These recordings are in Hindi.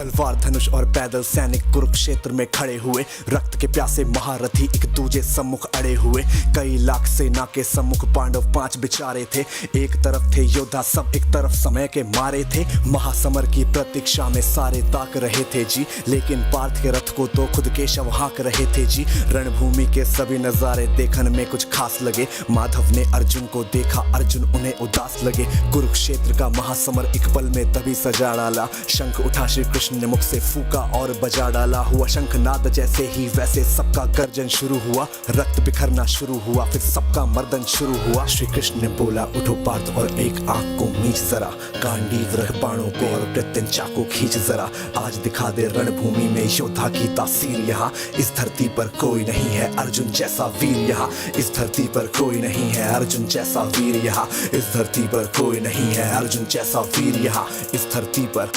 तलवार धनुष और पैदल सैनिक कुरुक्षेत्र में खड़े हुए। रक्त के प्यासे महारथी एक दूजे सम्मुख अड़े हुए। कई लाख सेना के सम्मुख पांडव 5 बिचारे थे। एक तरफ थे योद्धा सब, एक तरफ समय के मारे थे। महासमर की प्रतीक्षा में सारे ताक रहे थे जी, लेकिन पार्थ के रथ को तो खुद केशव हाँक रहे थे जी। रणभूमि के सभी नजारे देखने में कुछ खास लगे। माधव ने अर्जुन को देखा, अर्जुन उन्हें उदास लगे। कुरुक्षेत्र का महासमर एक पल में तभी सजा डाला। शंख उठा श्री कृष्ण ने मुख से फूका और बजा डाला। हुआ शंखनाद जैसे ही वैसे सबका गर्जन शुरू हुआ। रक्त बिखरना शुरू हुआ, फिर सबका मर्दन शुरू हुआ। श्री कृष्ण ने बोला, उठो पार्थ और एक आंख को मीच जरा। गांडीव रख बाणों को और प्रत्यंचा को खींच जरा। आज दिखा दे रणभूमि में योद्धा की तासीर यहाँ। इस धरती पर कोई नहीं है अर्जुन जैसा वीर यहाँ। इस धरती पर कोई नहीं है अर्जुन जैसा वीर यहाँ। इस धरती पर कोई नहीं है अर्जुन जैसा वीर यहाँ। इस धरती पर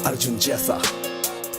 अर्जुन जैसा,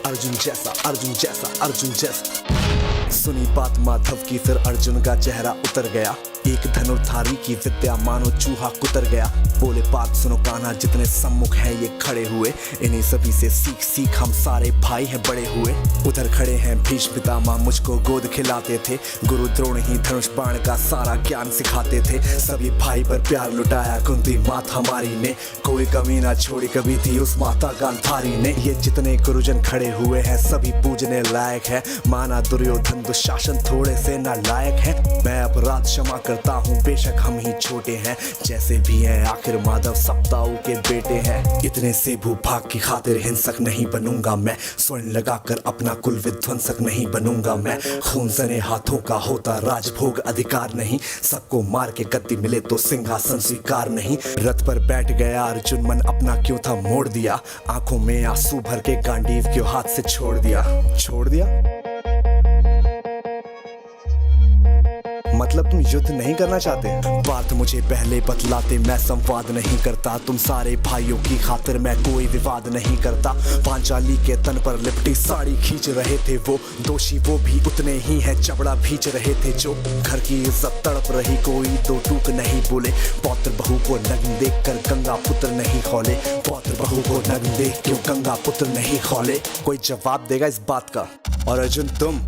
अर्जुन जैसा, अर्जुन जैसा, अर्जुन जैसा। सुनी बात माधव की, फिर अर्जुन का चेहरा उतर गया। एक धनुर्धारी की विद्या मानो चूहा कुतर गया। बोले पार्थ सुनो कान्हा, जितने सम्मुख हैं ये खड़े हुए। इन्हीं सभी से सीख सीख हम सारे भाई हैं बड़े हुए। उधर खड़े हैं भीष्म पितामह, मुझको गोद खिलाते थे। गुरु द्रोण ही धनुष बाण का सारा ज्ञान सिखाते थे। सभी भाई पर प्यार लुटाया कुंती माता हमारी ने। कोई कमी ना छोड़ी कभी थी उस माता गांधारी ने। ये जितने गुरुजन खड़े हुए हैं सभी पूजने लायक है। माना दुर्योधन दुशासन थोड़े से नालायक है। मैं अपराध क्षमा करता हूँ, बेशक हम ही छोटे हैं। जैसे भी हैं आखिर माधव सप्ताऊ के बेटे हैं। इतने से भूभाग की खातिर हिंसक नहीं बनूंगा मैं। स्वर्ण लगाकर अपना कुल विध्वंसक नहीं बनूंगा मैं। खून सने हाथों का होता राजभोग अधिकार नहीं। सबको मार के गद्दी मिले तो सिंहासन स्वीकार नहीं। रथ पर बैठ गया अर्जुन, मन अपना क्यों था मोड़ दिया। आंखों में आंसू भर के गांडीव क्यों हाथ से छोड़ दिया। छोड़ दिया मतलब तुम युद्ध नहीं करना चाहते। बात मुझे पहले बतलाते, मैं संवाद नहीं करता। तुम सारे भाइयों की खातिर मैं कोई विवाद नहीं करता। पांचाली के तन पर लिपटी साड़ी खींच रहे थे वो। दोषी वो भी उतने ही है, चबड़ा भींच रहे थे जो। घर की इज्जत तड़प रही, कोई दो टूक नहीं बोले। पौत्र बहू को नग्न देख कर गंगा पुत्र नहीं खौले। पौत्र बहू को नग्न देख क्यों गंगा पुत्र नहीं खौले। कोई जवाब देगा इस बात का। और अर्जुन तुम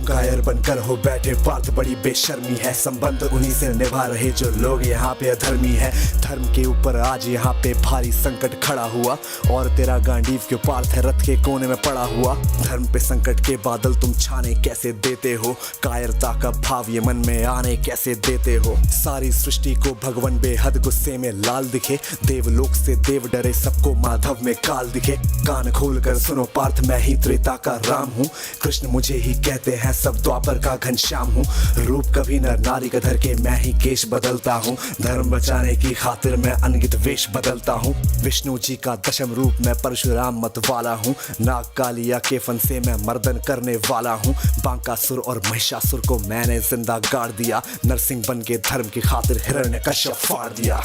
कायर बनकर हो बैठे। पार्थ बड़ी बेशर्मी है, संबंध उन्हीं से निभा रहे जो लोग यहाँ पे अधर्मी है। धर्म के ऊपर आज यहाँ पे भारी संकट खड़ा हुआ। और तेरा गांडीव क्यों पार्थ है रथ के कोने में पड़ा हुआ। धर्म पे संकट के बादल तुम छाने कैसे देते हो। कायरता का भाव ये मन में आने कैसे देते हो। सारी सृष्टि को भगवान बेहद गुस्से में लाल दिखे। देवलोक से देव डरे, सबको माधव में काल दिखे। कान खोल कर सुनो पार्थ, मैं ही त्रेता का राम हूँ। कृष्ण मुझे ही कहते हैं, सब द्वापर का घनश्याम हूँ। रूप कभी नर नारी का धर के मैं ही केश बदलता हूँ। धर्म बचाने की खातिर मैं अनगित वेश बदलता हूँ। विष्णु जी का दशम रूप मैं परशुराम मत वाला हूँ। नाग कालिया के फन से मैं मर्दन करने वाला हूँ। बांकासुर और महिषासुर को मैंने जिंदा गाड़ दिया। नरसिंह बन के धर्म की खातिर हिरण्यकश्यप फाड़ दिया।